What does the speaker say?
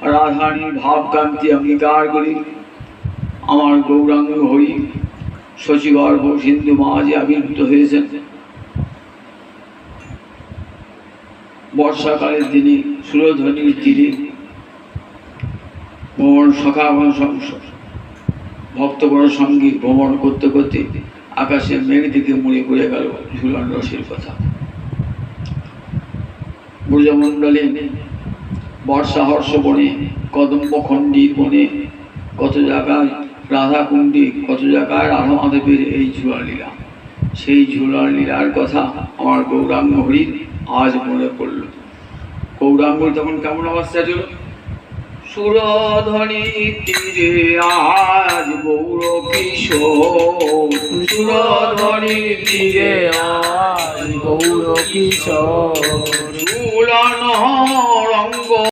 রাধারানীর ভাবকান্তি অঙ্গীকার করি আমার গৌরাঙ্গ হরি শশীগর্ভ সিন্ধু মাঝে আবির্ভূত হয়েছেন। বর্ষাকালের দিনে সুরধ্বনির তীরে ভ্রমণ সখা ভক্তগণ সঙ্গে ভ্রমণ করতে করতে আকাশে মেঘ দিকে মুড়ে পড়ে গেল ঝুলন রসের কথা। ব্রজমণ্ডলে বর্ষা হর্ষ বনে কদম্ব খণ্ডীর বনে কত জায়গায় রাধা কুণ্ডে, কত জায়গায় রাধা মাধবের এই ঝুলা লীলা। সেই ঝুলা লীলার কথা আমার গৌরাঙ্গ হরির আজ মনে পড়ল। গৌরাঙ্গ তখন কেমন অবস্থা ছিল? সুরধ্বনি তীরে আজ গৌর কিশোর, সুরধ্বনি তীরে আজ গৌর কিশোর, ঝুলন রঙ্গ